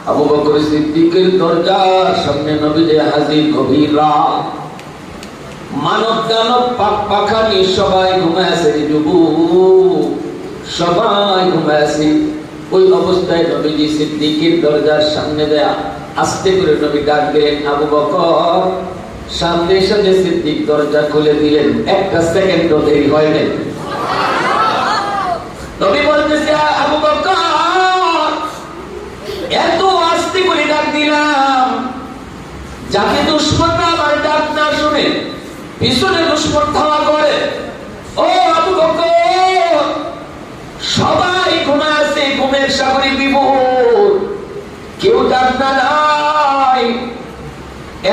আবু বকর সিদ্দিকের দরজার সামনে নবী যে হাজির। গভীর রাত, মানব দানব পাক পাখালি সবাই ঘুমায় আছে, যুবক সবাই ঘুমায় আছে। ওই অবস্থায় নবীজি সিদ্দিকের দরজার সামনে দেয়া আস্তে করে নবী ডাক দিলেন, আবু বকর। সামনে সাথে সিদ্দিক দরজা খুলে দিলেন, একটা সেকেন্ডও দেরি হয় নাই। নবী বলতেছে, আবু বকর, এত আস্তে করে ডাক দিলাম যাতে দুশমনরা আমার ডাক না শুনে পিছনে দুশমন ধাওয়া করে। ও আবু বকর, সবাই ঘুমায় আছে, ঘুমের সাগরে বিভোর, কেউ ডাক না নাই।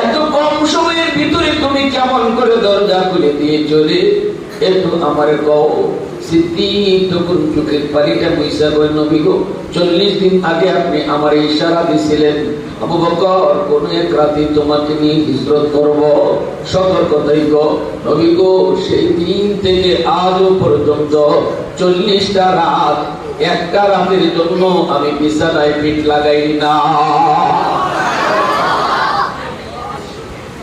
এত কম সময়ের ভিতরে তুমি কেমন করে দরজা খুলে দিয়ে চলে একটু আমার কও। সিদ্দিক তখন চোখের পানিটা মুইসা কই, নবী গো, 40 দিন আগে আপনি আমার ইশারা দিছিলেন, আবু বকর কোন এক রাতে তোমাকে নিয়ে হিজরত করব, সতর্কতাই গো। নবী গো, সেই দিন থেকে আজও পর্যন্ত 40টা রাত, একটা রাতের জন্য আমি বিছানায় পিঠ লাগাই না।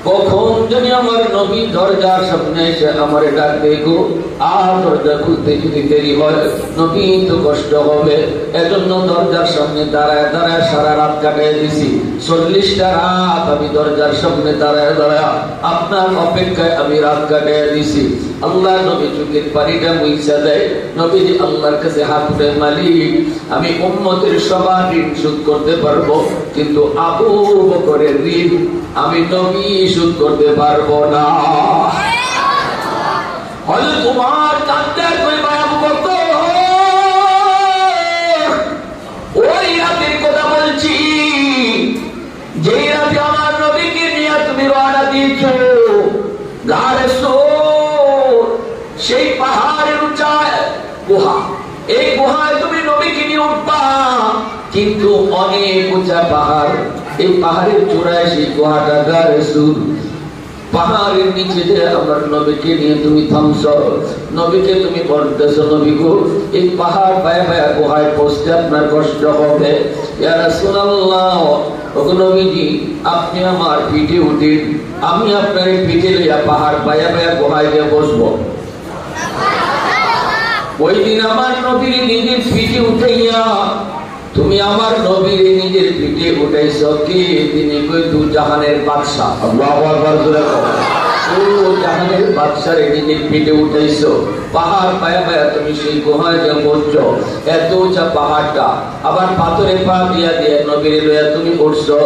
কখন জানি আমার নবী দরজার সামনে এসে আমার ডাক দেখো, আর দরজা খুলতে যদি দেরি হয় নবী তো কষ্ট হবে। এজন্য দরজার সামনে দাঁড়ায় দাঁড়ায় সারা রাত কাটিয়ে দিছি। 40টা রাত আমি দরজার সামনে দাঁড়ায় দাঁড়ায় আপনার অপেক্ষায় আমি রাত কাটিয়ে দিছি। আল্লাহ নবী চোখের পানিটা মুইছা দেয়। নবীজি আল্লাহর কাছে হাত উঠে, মালিক, আমি উম্মতের সবার ঋণ শোধ করতে পারবো, কিন্তু আবু বকরের ঋণ আমি নবী শোধ করতে পারবো না। হযরত তোমার কাঁদতে কই, আবু বকর, ওই রাতের কথা বলছি যেই রাতে আমার নবীকে নিয়ে তুমি রওনা দিয়েছো গারে সোর, সেই পাহাড়ের উঁচায় গুহা, এই গুহায় তুমি নবীকে নিয়ে উঠবা, কিন্তু অনেক উঁচা পাহাড়, এই পাহাড়ের চূড়ায় সেই গুহাটা গারে সোর। পাহাড়ের নিচে যে আমার নবীকে নিয়ে তুমি থামছো, নবীকে তুমি বলতেছো, নবী গো, এই পাহাড় পায়ে পায়ে গুহায় পৌঁছতে আপনার কষ্ট হবে। ইয়া রাসূলুল্লাহ, ওগো নবীজি, আপনি আমার পিঠে উঠেন, আমি আপনার পিঠে লইয়া পাহাড় পায়ে পায়ে গুহায় গিয়ে বসবো। ওই দিন আমার নবীর নিজের পিঠে উঠাইয়া তুমি আমার নবীর নিজের পিঠে উঠাইছো কে? তিনি কই, দু জাহানের বাদশা। আল্লাহু আকবার জোরে বলো। ও জাহানের বাদশারে নিজের পিঠে উঠাইছো, পাহাড় পায়া পায়া তুমি সেই গুহায় যে পড়ছো, এত উঁচা পাহাড়টা, আবার পাথরে পা দিয়া দিয়া নবীরে লইয়া তুমি উঠছো,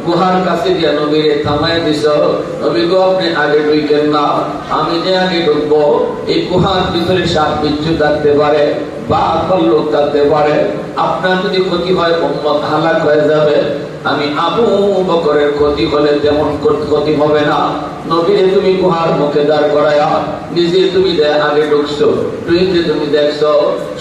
গুহার কাছে দিয়া নবীরে থামায় দিছো। নবী গো, আপনি আগে ঢুকেন না, আমি যে আগে ঢুকবো। এই গুহার ভিতরে সাপ বিচ্ছু থাকতে পারে, বা লোক থাকতে পারে, আপনার যদি ক্ষতি হয় উম্মত হালাক হয়ে যাবে। আমি আবু বকরের ক্ষতি হলে তেমন ক্ষতি হবে না। নবীরে তুমি গুহার মুখে দাঁড় করায়া নিজে তুমি আগে ঢুকছো, টুইতে তুমি দেখছো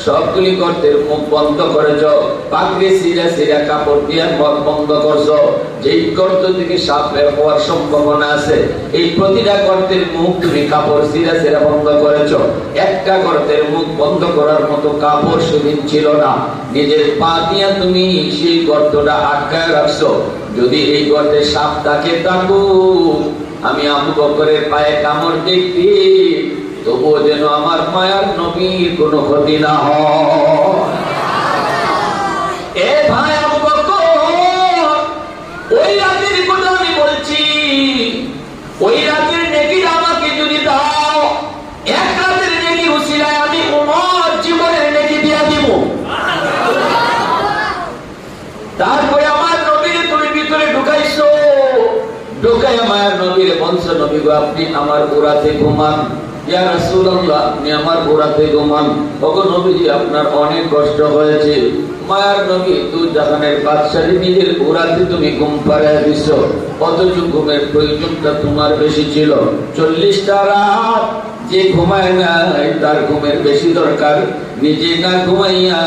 সবগুলি গর্তের মুখ বন্ধ করেছো, পাগড়ি সিরা সিরা কাপড় দিয়ে মুখ বন্ধ করছো। যেই গর্ত থেকে সাপ বের হওয়ার সম্ভাবনা আছে, এই প্রতিটা গর্তের মুখ তুমি কাপড় সিরা সিরা বন্ধ করেছো। একটা গর্তের মুখ বন্ধ করার মতো কাপড় সেদিন ছিল না, নিজের পা দিয়ে তুমি সেই গর্তটা আটকায় রাখছো। যদি এই গর্তে সাপ থাকে থাকো, আমি আবু বকরের পায়ে কামড় দেখতে, তবুও যেন আমার মায়ার নবীর কোনো ক্ষতি না হয়। এ ভাই আবু বকর, ওই রাতের কথা আমি বলছি, ওই রাতের নেকি আমাকে যদি দাও, এক রাতের নেকি উসিলায় আমি উম্মত জীবনের নেকি দিয়া দিব। তারপরে আমার নবীরে তুমি ভিতরে ঢুকাইছো, ঢুকাইয়া মায়ের নবীরে বলছো, নবী গো, আপনি আমার গোড়াতে ঘুমান। ইয়া রাসূলুল্লাহ, আপনি আমার গোড়াতে ঘুমান। ওগো নবীজি, আপনার অনেক কষ্ট হয়েছে। মায়ের নবী দু জাহানের বাদশাহী নিজের গোড়াতে তুমি ঘুম পাড়ায় দিছো, অথচ ঘুমের প্রয়োজনটা তোমার বেশি ছিল। 40টা রাত যে ঘুমায় নাই তার ঘুমের বেশি দরকার। নিজে না ঘুমাইয়া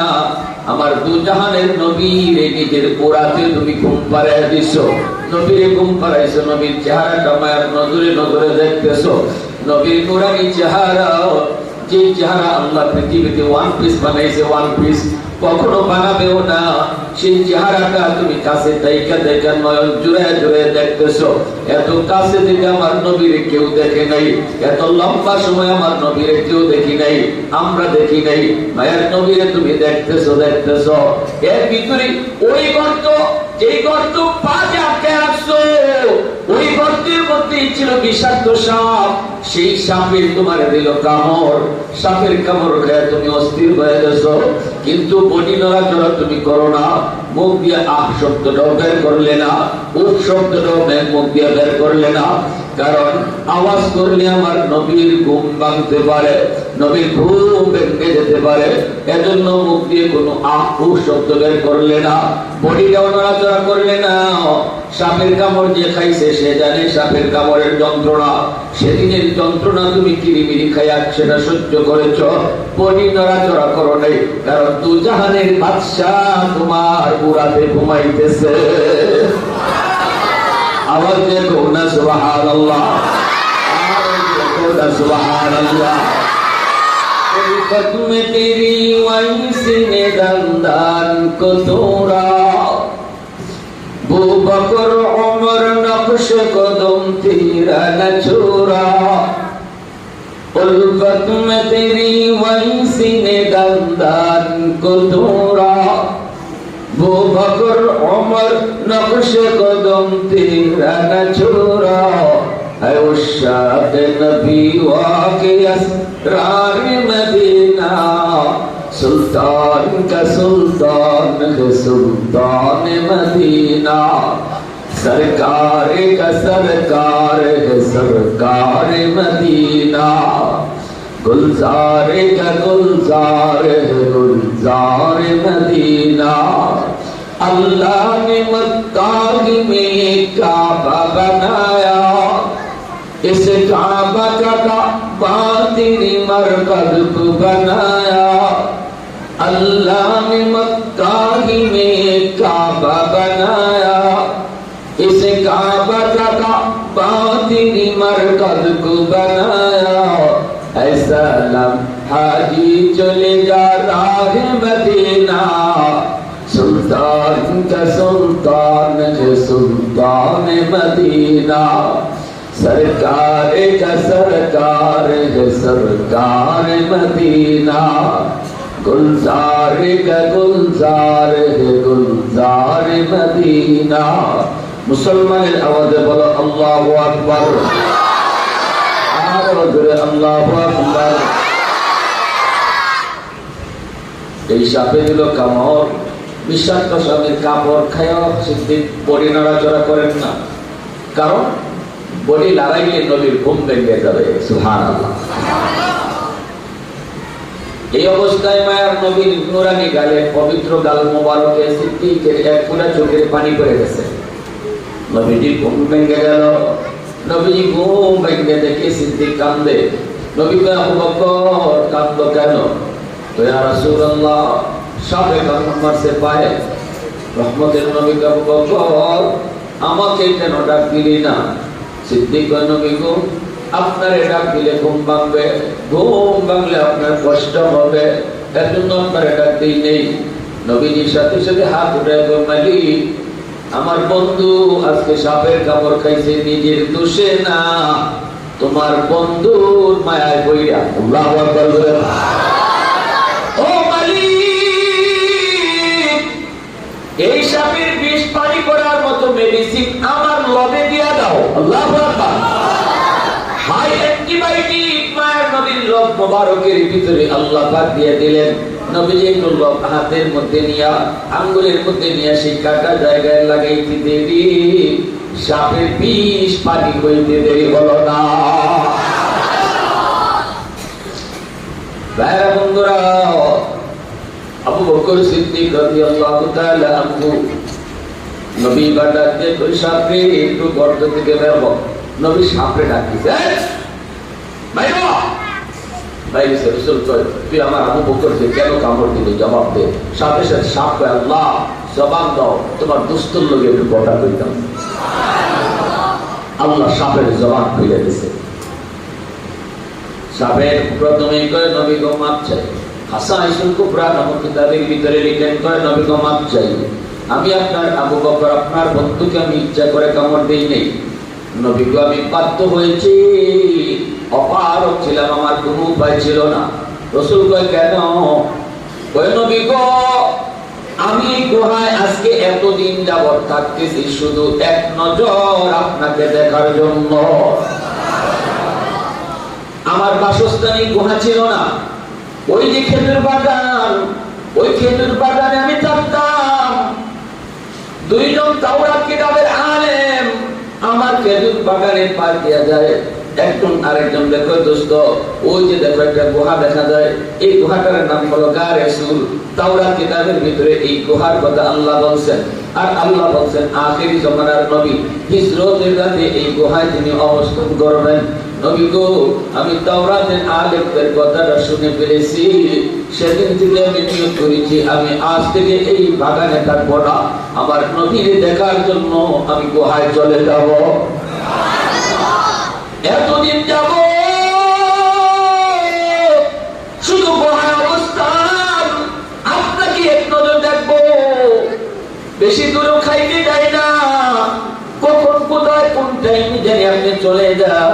আমার দু জাহানের নবীর নিজের গোড়াতে তুমি ঘুম পাড়ায় দিছো। নবীরে ঘুম পাড়াইছো, নবীর চেহারাটা মায়ের নজরে নজরে দেখতেছো। নবীর নুরানি চেহারা, যে চেহারা আল্লাহ পৃথিবীতে ওয়ান পিস বানাইছে, ওয়ান পিস, কখনো বানাবেও না। সেই চেহারাটা তুমি কাছে তাইকা দেখা নয়ন জুড়ে জুড়ে দেখতেছো। এত কাছে থেকে আমার নবীরে কেউ দেখে নাই, এত লম্বা সময় আমার নবীরে কেউ দেখি নাই, আমরা দেখি নাই। মায়ের নবীরে তুমি দেখতেছো দেখতেছো, এর ভিতরে ওই গর্ত, যেই গর্ত পা যে আটকে রাখছো, ওই গর্তের মধ্যে ছিল বিষাক্ত সাপ। সেই সাপের তোমার দিল কামড়, সাপের কামড় খেয়ে তুমি অস্থির হয়ে গেছো, কিন্তু বডি নড়াচড়া তুমি করো না। মুখ দিয়ে আহ শব্দটাও বের করলে না, উফ শব্দটাও মুখ দিয়ে বের করলে না। কারণ আওয়াজ করলে আমার নবীর ঘুম ভাঙতে পারে, নবীর ঘুম ভেঙে যেতে পারে। এজন্য মুখ দিয়ে কোনো আহ উফ শব্দ বের করলে না, বডিটাও নড়াচড়া করলে না। সাপের কামড় যে খাইছে সে জানে সাপের কামড়ের যন্ত্রণা। সেদিনের যন্ত্রণা তুমি কিরিমিরি খাইয়া সেটা সহ্য করেছ, বডি নড়াচড়া করো নাই। কারণ দুজাহানের বাদশাহ তোমার পুরাতে ঘুমাইতেছে। আওয়াজ দিয়ে কও না সুবহানাল্লাহ, আওয়াজ দিয়ে কও না সুবহানাল্লাহ। उल्फत में तेरी वैसी ने दंदान को तोड़ा, बू बकर उमर नक्श कदम तेरा न छोड़ा। उल्फत में तेरी वैसी ने दंदान को तोड़ा, बू बकर उमर नक्श कदम तेरा न छोड़ा। है उशाक़ नबी वाक़े असरार मदीना, सुल्तान का सुल्तान है सुल्तान मदीना। सरकार का सरकार है सरकार मदीना, गुलजार का गुलजार है गुलजार मदीना। अल्लाह ने मक्का में काबा बनाया, इस काबा का बातिनी मरकज को बनाया। अल्लाह ने मक्का में काबा बनाया, इस काबा का बातिनी मरकज को बनाया। ऐसा लम्हा जी चले जा राह मदीना, सुल्तान का सुल्तान है सुल्तान मदीना। सरकार का सरकार है सरकार मदीना, गुलजार का गुलजार है गुलजार मदीना। मुसलमाনের আওয়াজে বলো আল্লাহু আকবার, আরো জোরে আল্লাহু আকবার। এই সাপে দিল কামড়, বিষাক্ত সাপের কামড় খায় সিদ্দিক বডি নড়াচড়া করেন না, কারণ বডি লড়াইলে নবীর ঘুম ভেঙে যাবে। সুবহানাল্লাহ। এই অবস্থায় মায়ার নবীর নুরানি গালে, পবিত্র গাল মোবারকে সিদ্দিকের এক ফোঁটা চোখের পানি পড়ে গেছে। নবীজি ঘুম ভেঙে গেল। নবীজি ঘুম ভেঙে দেখে সিদ্দিক কান্দে। নবী কয় আবু বকর কাঁদো কেন? তো ইয়া রাসূলুল্লাহ সাপে কামড় মারছে পায়ে। রহমতের নবী কয় আবু বকর আমাকে কেন ডাক দিলি না? সিদ্দিক কয় নবী গো আপনার ডাক দিলে ঘুম ভাঙবে, ঘুম ভাঙলে আপনার কষ্ট হবে, এর জন্য আপনার ডাক দিই নেই। নবীজির সাথে সাথে হাত উঠায় কয় মালিক আমার বন্ধু আজকে সাপের কামড় খাইছে, নিজের দোষে না, তোমার বন্ধুর মায়ায় পইড়া। আল্লাহু আকবার। ও মালিক এই সাপের বিষ পানি করার মতো মেডিসিন আমার লবে দিয়া দাও। আল্লাহু আকবার। হাই অ্যান্টিবায়োটিক মায়ের নবীর লব মোবারকের ভিতরে আল্লাহ পাক দিয়ে দিলেন। নবীজি একটু লব হাতের মধ্যে নিয়া, আঙ্গুলের মধ্যে নিয়া সেই কাটা জায়গায় লাগাইতে দেরি, সাপের বিষ পানি হইতে দেরি হলো না। ভাইরা বন্ধুরা, আবু বকর সিদ্দিক রাদিয়াল্লাহু তাআলা আনহু নবী বাড়াতে ওই সাপে একটু গর্ত থেকে বের হও। নবী সাপে ডাকিছে, ভাইরা ভাই রাসূল কয় তুই আমার আবু বকরকে কেন কামড় দিলি? জবাব দে। সাথে সাথে সাপ কয় আল্লাহ জবাব দাও, তোমার দুষ্টর লোকে একটু কথা কইতাম। আল্লাহ সাপের জবাব খুলে দিছে। সাপের প্রথমেই কয় নবী গো মাপ চাই, হাসাইসুল কুবরা নামক কিতাবের ভিতরে লিখেন করে নবী গো মাপ চাই, আমি আপনার আবু বকর আপনার বন্ধুকে আমি ইচ্ছা করে কামড় দেই নাই, নবী গো আমি বাধ্য হয়েছি, অপারক ছিলাম, আমার কোনো উপায় ছিল না। রাসূল কয় কেন? কয় নবী গো আমি গুহায় আজকে এতদিন যাবত থাকতেছি শুধু এক নজর আপনাকে দেখার জন্য। আমার বাসস্থানে গুহা ছিল না, ওই যে খেজুর বাগান, ওই খেজুর বাগানে আমি থাকতাম। দুইজন তাওরাত কিতাবের আলেম আমার খেজুর বাগানে পার দিয়া যায়, একজন আরেকজন দেখো দোস্ত ওই যে দেখো একটা গুহা দেখা যায়, এই গুহাটার নাম হলো গারে সুর। তাওরাত কিতাবের ভিতরে এই গুহার কথা আল্লাহ বলছেন, আর আল্লাহ বলছেন আখিরি জামানার নবী হিজরতের রাতে এই গুহায় তিনি অবস্থান করবেন। নবী গো আমি তাওরাতের আলেমদের কথাটা শুনে ফেলেছি, সেদিন থেকে আমি নিয়ত করেছি আমি আজ থেকে এই বাগানে থাকবো না, আমার নবীকে দেখার জন্য আমি গুহায় চলে যাব। এতদিন যাব শুধু গুহায় অবস্থান, আপনাকে এক নজর দেখবো, বেশি দূরেও খাইতে যাই না, কখন কোথায় কোন টাইমে জানি আপনি চলে যান,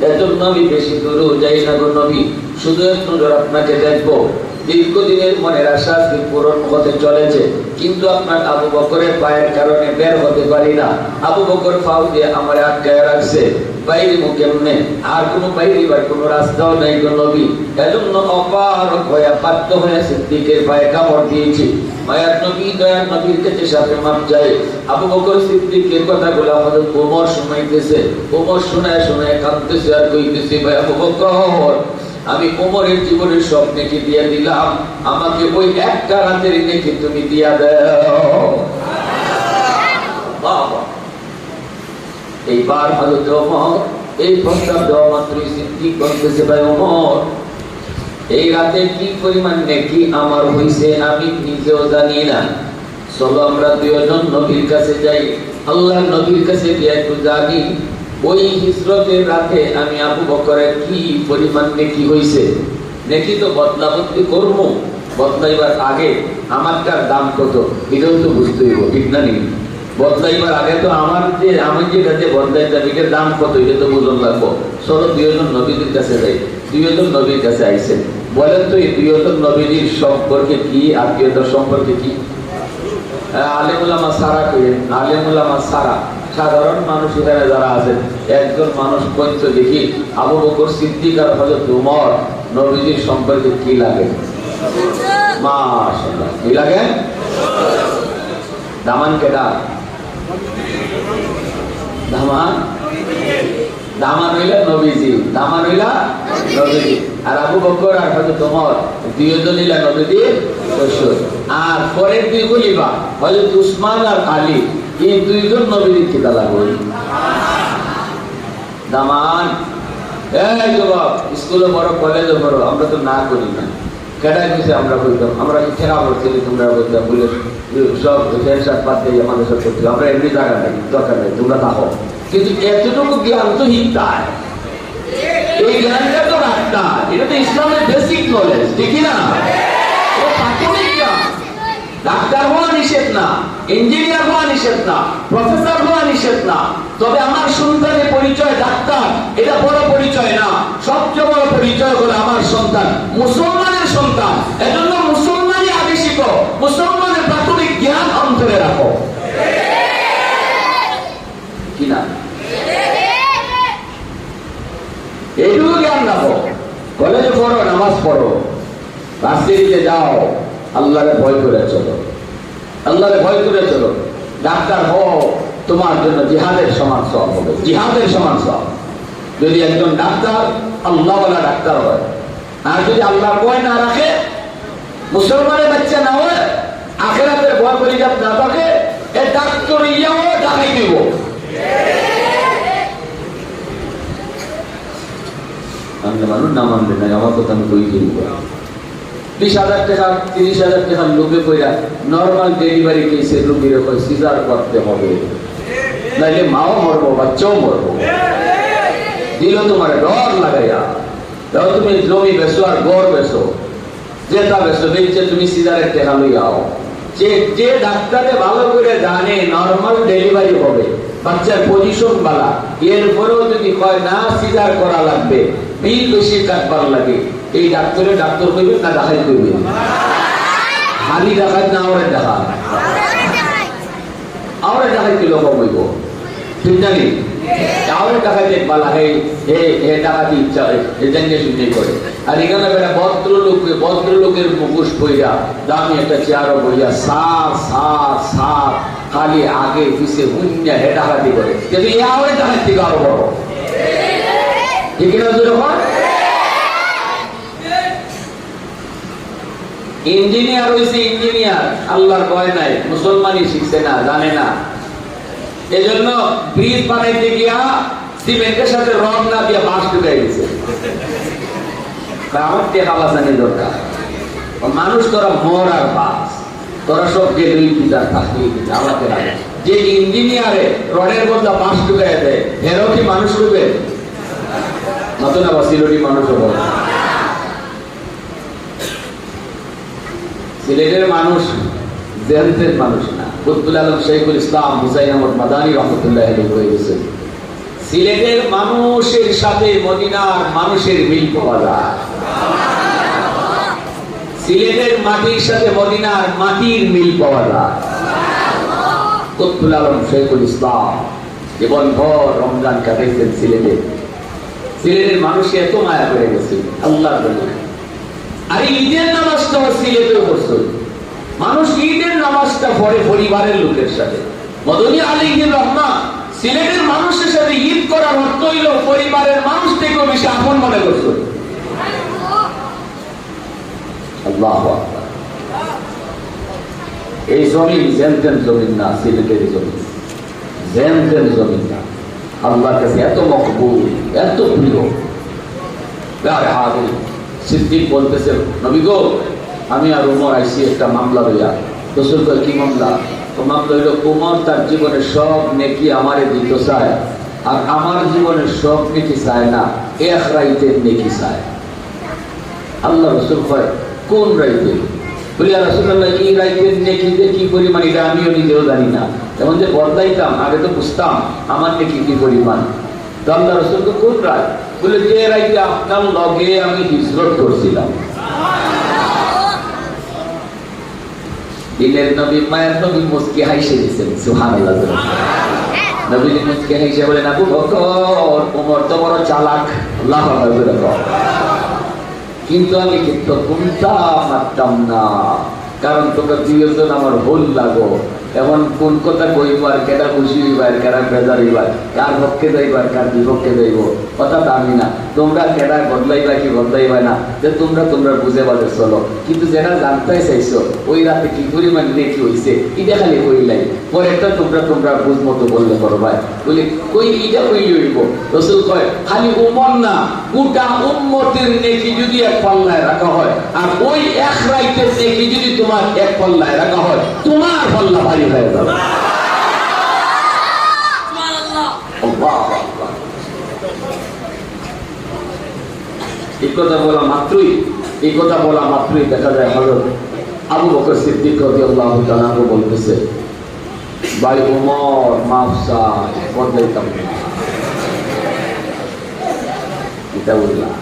এজন্য আমি বেশি দূরেও যাই না গো নবী, শুধু এক নজর আপনাকে দেখবো। দীর্ঘদিনের মনের আশা পূরণ হতে চলেছে, কিন্তু আপনার আবু বকরের পায়ের কারণে বের হতে পারি না। আবু বকর ফাউ দিয়ে আমার আটকায় রাখছে, বাইরে কেমনে, আর কোনো বাইরিবার কোনো রাস্তাও নাই গো নবী। এজন্য অপারক হয়ে বাধ্য হয়ে সিদ্দিকের পায়ে কামড় দিয়েছি। মায়ার নবী দয়ার নবীর কাছে সাথে মাপ চাই। আবু বকর সিদ্দিকের কথাগুলো হযরত ওমর শুনাইতেছে, ওমর শোনায় শোনায় কাঁদতেছে আর কইতেছে ভাই আবু বকর আমি ওমরের জীবনের সব নেকি দিয়ে দিলাম, আমাকে ওই একটা রাতের নেকি তুমি দিয়া দাও। বাবা এইবার হযরত ওমর এই প্রস্তাব দেওয়া মাত্রই সিদ্দিক বলতেছে ভাই ওমর এই রাতে কি পরিমাণ নেকি আমার হইছে আমি নিজেও জানি না, চলো আমরা দুইজন নবীর কাছে যাই, আল্লাহর নবীর কাছে গিয়ে একটু জানি ওই হিজরতের রাতে আমি আবু বকরের কি পরিমাণ নেকি হইছে। নেকি তো বদলা বদলি করবো, বদলাইবার আগে আমারটার দাম কত এটাও তো বুঝতে হইব, ঠিক না নি? বদলাইবার আগে তো আমার যে আমি যেটাতে বদলাইতাম এটার দাম কত এটা তো বুঝন লাগবো। চলো দুইজন নবীদের কাছে যাই। দুইজন নবীর কাছে আইছেন, বলেন তো এই দুইজন নবীর সম্পর্কে কি, আত্মীয়তার সম্পর্কে কি? আলেম উলামা সারা কইেন, আলেম উলামা সারা সাধারণ মানুষ এখানে যারা আছেন, একজন মানুষ কইতো দেখি আবু বকর সিদ্দিক আর হযরত ওমর নবীজির সম্পর্কে কি লাগে? মাশাআল্লাহ কি লাগে? দামান কেডা? দামান দামান হইলা নবীজি, দামান হইলা নবীজি। আর আবু বকর আর হযরত ওমর দুইজন হইলা নবীজির শ্বশুর। আর পরের দুই খলিফা হযরত উসমান আর আলী, এই দুইজন নবীর কিতা লাগবে? দামান। এই যুবক স্কুলে পড়ো কলেজে পড়ো, আমরা তো না করি না, কেডা কিছু আমরা কইতাম, আমরা ঠেকা পড়ছি তোমরা বলতাম বলে সব ফেরসাদ বাদ দিয়ে আমাদের সব করতে, আমরা এমনি জায়গা নাই, দরকার নেই, তোমরা থাকো। কিন্তু এতটুকু জ্ঞান তো হিতায়, এই জ্ঞানটা তো রাখতা, এটা তো ইসলামের বেসিক নলেজ, ঠিক না? ও প্রাথমিক জ্ঞান। ডাক্তার হওয়া নিষেধ না, ইঞ্জিনিয়ার হওয়া নিষেধ না, প্রফেসর হওয়া নিষেধ না, তবে আমার সন্তানের পরিচয় ডাক্তার এটা বড় পরিচয় না, সবচেয়ে বড় পরিচয় হলো আমার সন্তান মুসলমানের সন্তান। এজন্য মুসলমানই আগে শিখো, মুসলমানের প্রাথমিক জ্ঞান অন্তরে রাখো, কিনা? এইটুকু জ্ঞান রাখো। কলেজে পড়ো, নামাজ পড়ো, রাস্তায় যাও, আল্লাহরে ভয় করে চলো, আল্লাহরে ভয় করে চলো। ডাক্তার হও, তোমার জন্য জিহাদের সমান সওয়াব হবে, জিহাদের সমান সওয়াব। যদি একজন ডাক্তার আল্লাহওয়ালা ডাক্তার হয়, আর যদি আল্লাহর ভয় না রাখে, মুসলমানের বাচ্চা না হয়, আখিরাতের ভয় পরিজাত না থাকে, এ ডাক্তার ইয়াও ডাকাই দিব। মানুষ না মানবে না, আমার কথা আমি কই দিব। 20,000 টাকা 30,000 টাকা লোকে কইরা নরমাল ডেলিভারি কেসে রোগীর কই সিজার করতে হবে, নাইলে মাও মরবো বাচ্চাও মরবো। দিল তোমার ডর লাগাইয়া দাও, তুমি জমি বেচো আর গড় বেচো, যেটা বেসো বেচে তুমি সিজারের টেকা লইয়াও। যে ডাক্তারে ভালো করে জানে নরমাল ডেলিভারি হবে, বাচ্চার পজিশন বালা, এরপরেও যদি কয় না সিজার করা লাগবে, বিল বেশি কাটবার লাগে, এই ডাক্তার কইবেন না দেখাই কইবেন? হালি দেখাই না ওরে দেখা, আমরা দেখাই কি লোক হইব, ঠিক জানি তাহলে টাকা দেখবা লাগে টাকা দিয়ে ইচ্ছা হয় জানিয়ে শুনে করে। আর এখানে একটা ভদ্রলোকের মুখোশ বইয়া দামি একটা চেয়ারও বইয়া সার সার সার খালি আগে পিছিয়ে হুঞ্জা হে ডাকাতি করে, কিন্তু ইয়াও ডাকাত থেকে আরো বড়, ঠিক না? যখন ইঞ্জিনিয়ার হয়েছে ইঞ্জিনিয়ার, আল্লাহর ভয় নাই, মুসলমানই শিখছে না, জানে না, এজন্য ব্রিজ বানাইতে গিয়া সিমেন্টের সাথে রং না দিয়ে বাঁশ ঢুকে গেছে। আমার টেকা বাঁচানোর দরকার। মানুষ তোরা মর আর বাস, তোরা সব গেলেই পিতার থাকলেই পিতা আমাকে লাগে। যে ইঞ্জিনিয়ারে রডের বদলা বাঁশ ঢুকে দেয়, এরও কি মানুষ রূপে নতুন আবার সিলেটি মানুষ হবে। সিলেটের মানুষ জেনতের মানুষ না। কুতুবুল আলম শাইখুল ইসলাম হুসাইন আহমদ মাদানী রহমতুল্লাহ আলাইহি হয়ে গেছেন। সিলেটের মানুষের সাথে মদিনার মানুষের মিল পাওয়া যায়। সিলেটের মাটির সাথে মদিনার মাটির মিল পাওয়া যায়। কুতুবুল আলম শাইখুল ইসলাম জীবনভর রমজান কাটাইছেন সিলেটে। সিলেটের মানুষকে এত মায়া করে গেছে আল্লাহর জন্য। আর ঈদের নামাজটা সিলেটেও করছে মানুষ, ঈদের নামাজটা পড়ে পরিবারের লোকের সাথে। মদনী আলাইহির রহমান সিলেটের মানুষের সাথে ঈদ করার অর্থ হইল পরিবারের মানুষ থেকেও বেশি আপন মনে করছে। আল্লাহু আকবার। এই জমিন জেনতেন জমিন না, সিলেটের জমিন জেনতেন জমিন না। আল্লাহর কাছে এত মকবুল, এত প্রিয়। সিদ্দিক বলতেছে, নবী গো, আমি আর উমর আইসি একটা মামলা লইয়া। রাসূল কয়, কি মামলা? তো মামলা হইল উমর তার জীবনের সব নেকি আমারে দিতে চায়, আর আমার জীবনের সব নেকি চায় না, এক রাইতের নেকি চায়। আল্লাহ রাসূল কয়, কোন রাইতে? বলি আর রাসূলুল্লাহ, এই রাইতের নেকি যে কি পরিমাণ এটা আমিও নিজেও জানি না। যেমন যে বদলাইতাম আগে তো বুঝতাম আমার নেকি কি পরিমাণ। তো আল্লাহ রাসূল কয়, কোন রাত? বলে যে রাইতে আপনার লগে আমি হিজরত করছিলাম। দিনের নবী মায়ের নবী মুস্কি হাসে দিয়েছেন, সুবহানাল্লাহ। নবী মুস্কি হাসে বলেন, আবু বকর, ওমর তো বড় চালাক, আল্লাহু আকবার। কিন্তু আমি কিন্তু কোনটা মারতাম না, কারণ তোমরা দুইজন আমার ভুল লাগো। এখন কোন কথা কইবার, কেটা খুশি হইবার, কেটা বেজার হইবার, কার পক্ষে যাইবার, কার বিপক্ষে যাইব, কথা আমি না। তোমরা কেটা বদলাইবা কি বদলাইবা না, যে তোমরা বুঝে বাজে চলো। কিন্তু যেটা জানতে চাইছো ওই রাতে কি পরিমাণ নেকি হইছে এটা খালি কইলাই, পরেরটা তোমরা বুঝ মতো বললে করো ভাই। বলি কই এটা কইলে হইব? রাসূল কয়, খালি উম্মত না, গোটা উম্মতের নেকি যদি এক পাল্লায় রাখা হয়, আর ওই এক রাইতের নেকি যদি তোমার এক পাল্লায় রাখা হয়, তোমার পাল্লা ভারী হয়ে যাবে। এই কথা বলা মাত্রই দেখা যায় হযরত আবু বকর সিদ্দিক রাদিয়াল্লাহু তাআলা বলতেছে, ভাই ওমর মাফ চাই, বদলাইতাম না। এটা বললাম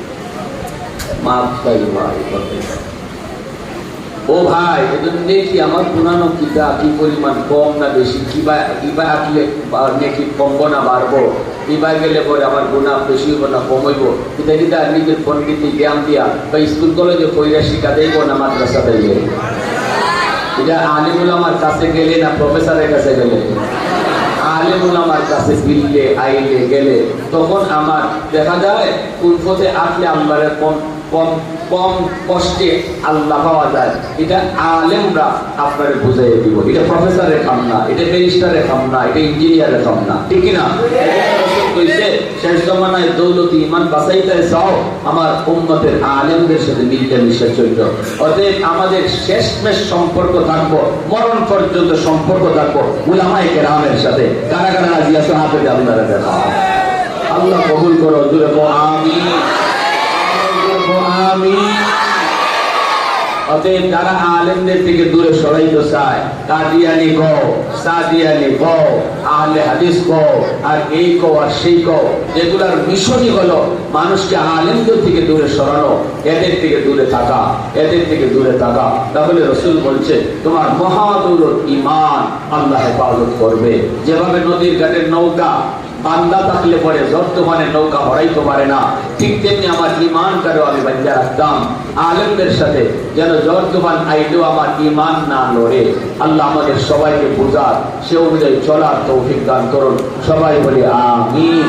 মাফ চাই ভাই, বদলাইতাম। ও ভাই, এজন্য কি আমার পুরানো কিতা কি পরিমাণ কম না বেশি, কিবা আসলে নেকি কমবো না বাড়বো, কিবা গেলে পরে আমার গুনাহ বেশি হইব না কম হইব, এটা কি তার নিজের পণ্ডিতি জ্ঞান দিয়া বা স্কুল কলেজে কইরা শিক্ষা দেব না মাদ্রাসা দেব? এটা আলিমুল আমার কাছে গেলে না প্রফেসরের কাছে গেলে? আলিমুল আমার কাছে গিললে আইলে গেলে তখন আমার দেখা যায় কোন পথে আসলে আল্লাহর কম কষ্টে আল্লাহ পাওয়া যায়। এটা আলেমরা আপনারে বুঝাই দিব। এটা প্রফেসরের কাম না, এটা ব্যারিস্টারের কাম না, এটা ইঞ্জিনিয়ারের কাম না, ঠিক কিনা? শেষ জমানায় দৌলতি ইমান বাঁচাইতে চাও, আমার উম্মতের আলেমদের সাথে মিলতে মিশে চলল। অতএব আমাদের শেষমেশ সম্পর্ক থাকবো, মরণ পর্যন্ত সম্পর্ক থাকবো উলামায়ে কেরামের সাথে। কারা কারা রাজি আছো হাতে আপনারা দেখা। আল্লাহ কবুল করো, জুড়ে আমিন। অতএব যারা আলেমদের থেকে দূরে সরাইতে চায়, কাদিয়ানি কও, সাদিয়ানি কও, আহলে হাদিস কও, আর এই কও আর সেই কও, যেগুলার মিশনই হলো মানুষকে আলেমদের থেকে দূরে সরানো, এদের থেকে দূরে থাকা, এদের থেকে দূরে থাকা, তাহলে রাসূল বলছে তোমার মহাদৌলত ঈমান আল্লাহ হেফাজত করবে। যেভাবে নদীর ঘাটের নৌকা বান্দা থাকলে পরে বর্তমানে নৌকা হরাইতে পারে না, ঠিক তেমনি আমার ঈমানটারও আমি বাঁচিয়ে রাখতাম আলেমদের সাথে, যেন বর্তমান আইলেও আমার ঈমান না লড়ে। আল্লাহ আমাদের সবাইকে বুঝার, সে অনুযায়ী চলার তৌফিক দান করুন। সবাই বলি আমিন।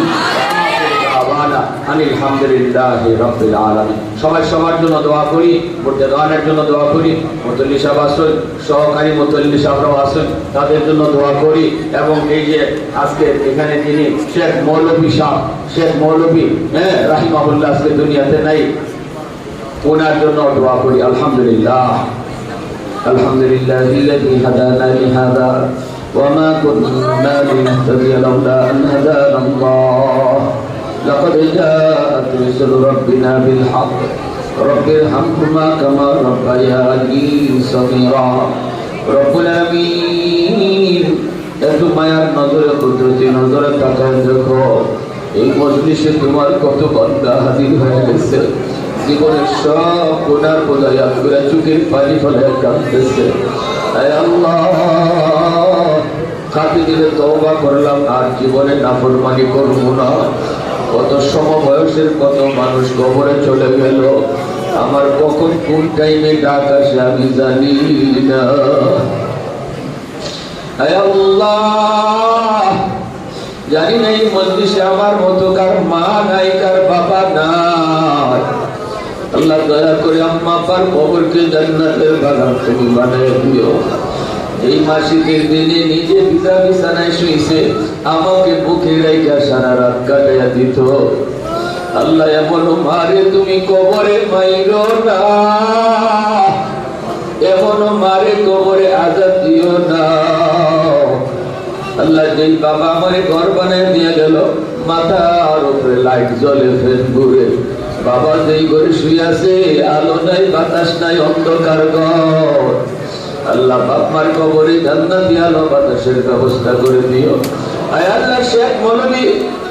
আলহামদুলিল্লাহি রাব্বিল আলামিন। সবাই সবার জন্য দোয়া করি, মুর্তজানের জন্য দোয়া করি, মুতল্লি সাহেব আসুন, সহকারী মুতল্লি সাহেবরাও আসুন, তাদের জন্য দোয়া করি। এবং এই যে আজকে এখানে যিনি শেখ মৌলভী সাহেব, শেখ মৌলভী রাহিমাহুল্লাহ আজকে দুনিয়াতে নাই, ওনার জন্য দোয়া করি। আলহামদুলিল্লাহ আলহামদুলিল্লাহিল্লাযী হাদানা লিহাযা ওয়া মা কুন্না লিনাহতাদিয়া লাওলা আন হাদানা আল্লাহ لقد جاءت رسل ربنا بالحق رب ارحمهما كما ربياني صغيرا رب العالمين এত মায়ার নজরে কুদরতি নজরে তাকায় দেখো এই মজলিসে তোমার কত বান্দা হাজির হয়ে গেছে, জীবনের সব গুনার বোঝাই আজকে চোখের পানি ফেলে কাঁদতেছে। আয় আল্লাহ, খাতি দিলে তওবা করলাম আর জীবনে নাফরমানি করবো না। কত সমবয়সের কত মানুষ কবরে চলে গেল, আমার কখন কোন টাইমে ডাক আসে আমি জানি না। আয় আল্লাহ, জানি না এই মজলিসে আমার মতো কার মা নাই, কার বাবা নাই। আল্লাহ দয়া করে আম্মা আব্বার কবরকে জান্নাতের বাগান তুমি বানায় দিও। এই মাসিকের দিনে নিজে বিছানায় শুইছে, আমাকে বুকে রেখে সারা রাত কাটাইয়া দিত। আল্লাহ এমন মারে তুমি কবরে মাইরো না, এমন মারে কবরে আজাদ দিও না। আল্লাহ যেই বাবা আমারে ঘর বানায় দিয়ে গেল, মাথার উপরে লাইট জ্বলে, ফেন ঘুরে, বাবা যেই ঘরে শুয়ে আছে, আলো নাই বাতাস নাই, অন্ধকার ঘর। আল্লাহ বাপমার কবরে জান্নাতি আলো বাতাসের ব্যবস্থা করে দিও। আয় আল্লাহ শেখ মৌলভী,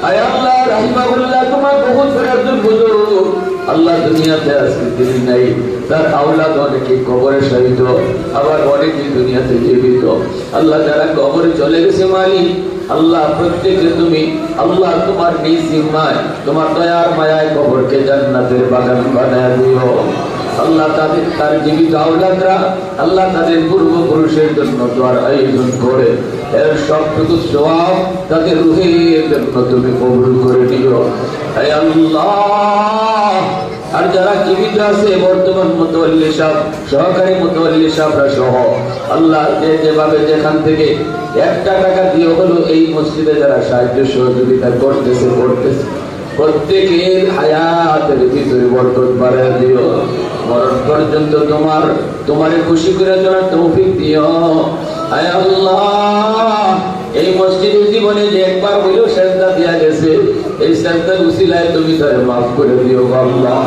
আয় আল্লাহ রাহিমাহুল্লাহ, তোমার বহুত একজন বুজুর্গ আল্লাহ দুনিয়াতে আজকে তিনি নাই, তার আওলাদ অনেকে কবরে শহীদ, আবার অনেকে দুনিয়াতে জীবিত। আল্লাহ যারা কবরে চলে গেছে মালিক, আল্লাহ প্রত্যেকে তুমি আল্লাহ তোমার নিজ জিম্মায় তোমার দয়ার মায়ায় কবরকে জান্নাতের বাগান বানায় দিও। আল্লাহ তাদের তার জীবিত আওলাদরা আল্লাহ তাদের পূর্বপুরুষের জন্য দোয়ার আয়োজন করে এর সবটুকু সওয়াব তাদের রূহের জন্য তুমি কবুল করে নিও। হে আল্লাহ, আর যারা জীবিত আছে বর্তমান মুতাওয়াল্লি সাহেব, সহকারী মুতাওয়াল্লি সাহেবরা সহ আল্লাহ যেভাবে যেখান থেকে একটা টাকা দিয়ে হলো এই মসজিদে যারা সাহায্য সহযোগিতা করতেছে প্রত্যেকের হায়াতের ভিতরে বরকত বাড়ায় দিও। মরণ পর্যন্ত তোমারে খুশি করে চলার তৌফিক দিও। আয় আল্লাহ, এই মসজিদের জীবনে যে একবার হইলেও সেজদা দেয়া গেছে, এই সেজদার উসিলায় তুমি তারে মাফ করে দিও আল্লাহ।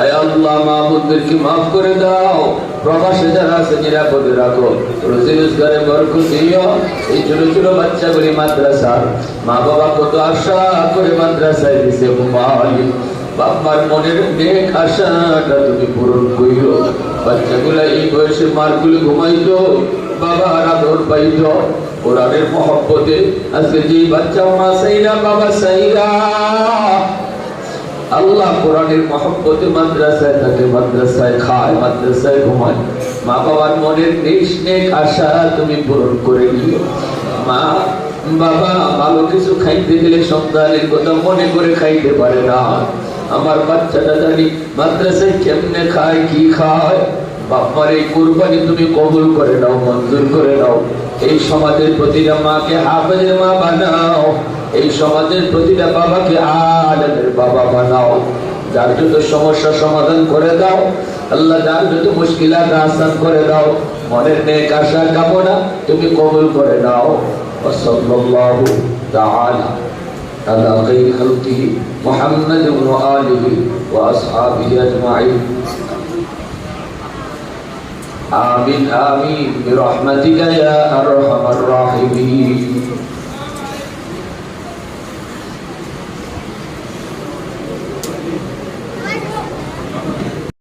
আয় আল্লাহ, মাহবুবদেরকে মাফ করে দাও, প্রবাসে যারা আছে নিরাপদে রাখো, রোজি রোজগারে বরকত দিও। এই ছোট ছোট বাচ্চাগুলি মাদ্রাসার মা বাবা কত আশা করে মাদ্রাসায় দিছে, মালিক বাপমার মনের নেক আশাটা তুমি পূরণ কইরো। বাচ্চাগুলা এই বয়সে মারগুলো ঘুমাইতো, বাবার আদর পাইতো, কোরআনের মহব্বতে আজকে যে বাচ্চা মা সাইরা বাবা সাইরা আল্লাহ কোরআনের মহব্বতে মাদ্রাসায় থাকে, মাদ্রাসায় খায়, মাদ্রাসায় ঘুমায়, মা বাবার মনের নেক আশা তুমি পূরণ করে নিও। মা বাবা ভালো কিছু খাইতে গেলে সন্তানের কথা মনে করে খাইতে পারে না। আমার বাচ্চাটা জানি মাদ্রাসায় কেমনে খায়, কি খায়, বাবার এই কুরবানি তুমি কবুল করে নাও, মঞ্জুর করে নাও। এই সমাজের প্রতিটা মাকে হাফেজের মা বানাও, এই সমাজের প্রতিটা বাবাকে আলেমের বাবা বানাও। যার যত সমস্যা সমাধান করে দাও আল্লাহ, যার যত মুশকিলাত আসান করে দাও, মনের নেক আশা কামনা তুমি কবুল করে নাও। সাল্লাল্লাহু তাআলা আলা খায়রি খালকিহি মুহাম্মাদ ওয়া আলিহি ওয়া আসহাবিহি আজমাইন। آمين آمين برحمتك يا أرحم الراحمين